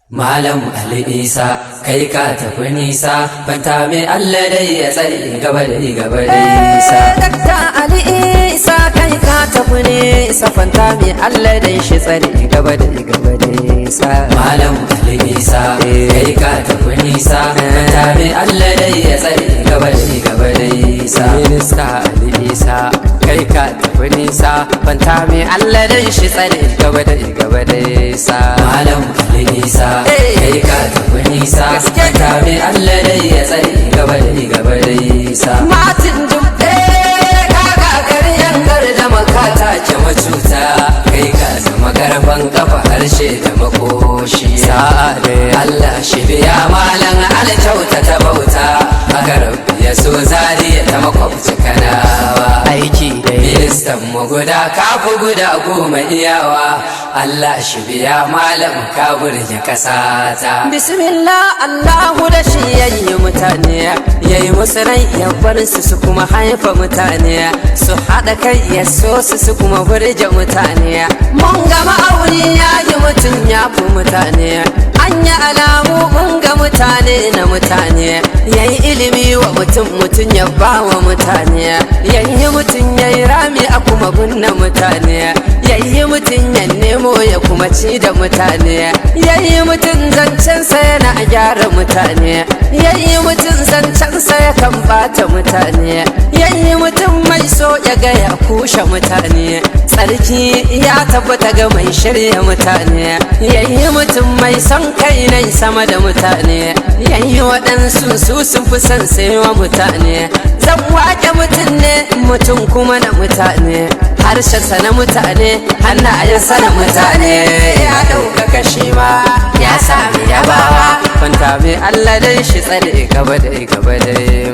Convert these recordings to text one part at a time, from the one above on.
Malam Ali Isa kai ka tafi nisa fanta mai Allah dai ya tsare gaba da nisa. Dakta Ali Isa kai ka tafi nisa fanta mai Allah dai shi tsare gaba da nisa. Malam Ali Isa kai ka tafi nisa fanta mai Allah dai ya tsare gaba da nisa. Minista Ali Isa kai ka tafi nisa fanta mai Allah dai shi tsare gaba da nisa. Malam Ali Isa kai ka tafi nisa fanta mai Allah dai ya tsare gaba da nisa. Matin dubbe kaga garyan da makata ce macuta kai ka zama karfan kafa harshe da makoshi. sa'ade Allah shi biya malam alkyauta ta bauta haka rabbi ya so zariya ta makwabci kanawa. aiki Ministan mu guda kafu guda goma iyawa Allah shi biya malam ka burge kasata. Bismillah Allahu da shi yayi mutane yayi musu rai ya bar su kuma haifa mutane su haɗa kai ya so su kuma burge mutane. Mun ga ma'auni yayi mutum ya fi mutane an yi alamu mun ga mutane na mutane yayi ilimi wa mutum ya ba wa mutane yayi mutum yayi rami a kuma gunna mutane yayi mutum ya nemo ya kuma ci da mutane yayi mutum zancensa yana gyara mutane yayi mutum zancensa ya kan bata mutane yayi mutum mai so ya ga ya kushe mutane tsarki ya tabbata ga mai shirya mutane yayi mutum mai son kai nai sama da mutane yayi waɗansu su sun fi son saiwa mutane zan wake mutum ne mutum kuma na mutane harshensa na mutane hannayensa na mutane ya ɗaukaka shi ma ya sami yabawa fanta mai Allah dai shi tsare gaba da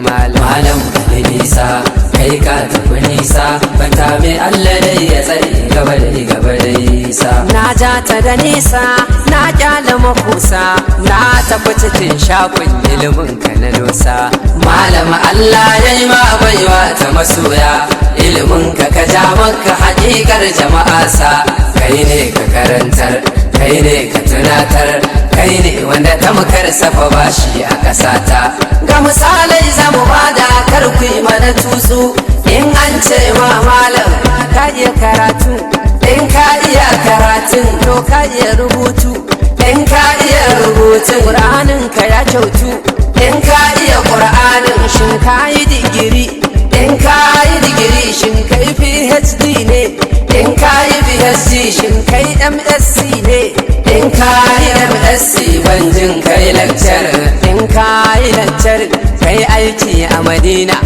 Malam Ali Isa kai ka tafi nisa fanta mai Allah dai ya tsare gaba da nisa. na ja ta da nisa na kyala makusa na tafi cikin shafin ilimin ka na dosa. Malam Allah ya yi ma baiwa ta masoya ilimin ka ja maka haƙiƙar jama'a sa kai ne ka karantar kai ne ka tunatar kai ne wanda tamkar safa bashi a ƙasata. Ga misalai zamu bada kar ku yi mana tutsu in an ce ma malam ka iya karatu in ka iya karatun to ka iya rubutu in ka iya rubutun ƙur'anin ka ya kyautu in ka iya ƙur'anin shin ka yi digiri in ka yi digiri shin kai PhD ne in ka yi PhD shin kai MSc ne in ka yi MSc banjin kai lecture in ka yi lecture kai aiki a Madina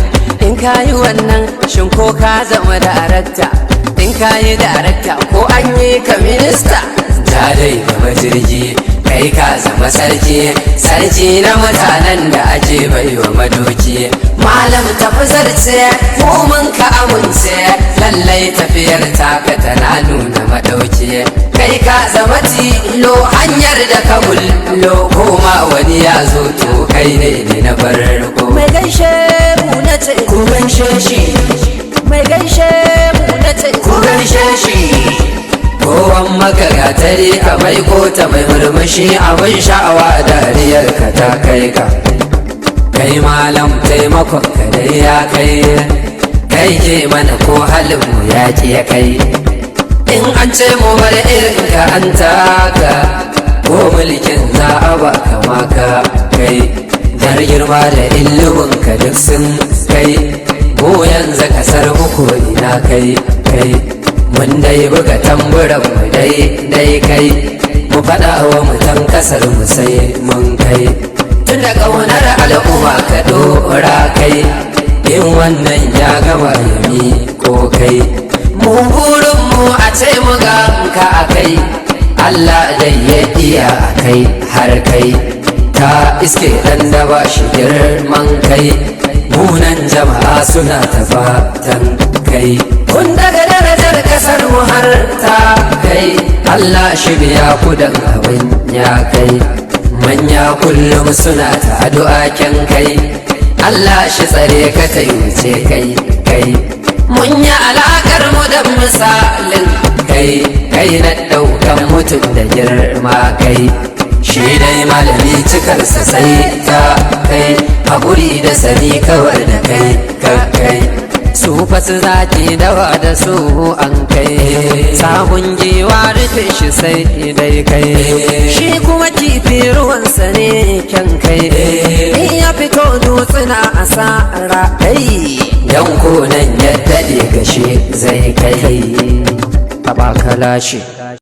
in ka yi wannan shin ko ka zama darakta in ka yi darakta ko an yi ka minista. Ta dai gaba jirgi kai ka zama sarki na mutanen da ake baiwa madoki. Malam tafi zarce mun ka amince lallai tafiyar taka tana nuna madauki kai ka zama tilo hanyar da ka bullo Koma wani ya zo to kai ne na farko. mai gaishe mu na ce Ku gaishe shi, mai gaishe mu na ce ku gaishe shi. Kowan maka gatari ka mai kota mai murmushi abin sha'awa dariyar ka ta kai ka. Kai malam taimakon ka dai ya kai ke mana ko halin mu ya ya kai. In an ce mu bar irin ka an taka ko mulkin za a baka maka kai. Dar girma da ilimin ka duk sun kai mu yanzu kasar uku ina kai mun dai buga tamburan mu dai kai mu faɗa wa mutan kasar mu sai mun kai tun da ƙaunar al'umma ka dora kai in wannan ya gama yami ko kai mu burin mu a ce mu ga ka a kai Allah dai ya iya a kai har kai ta iske dan da ba shi girman kai munan jama'a suna ta fatan kai kun daga darajar kasar mu har ta kai Allah shi biya ku dan abin ya kai manya kullum suna ta addu'a kyan kai Allah shi tsare ka ta wuce kai mun yi alakar mu da misalin kai na daukan mutum da girma kai shi da malami cikarsa sai ta kai haƙuri da sani kawar da kai kai su fasu zaki dawa da su an kai sabon giwa rufe shi sai dai kai shi kuma kifi ruwansa ne kyan kai in ya fito dutsuna a sa'ara kai dan konan ya daɗe gashi zai kai taba kalashi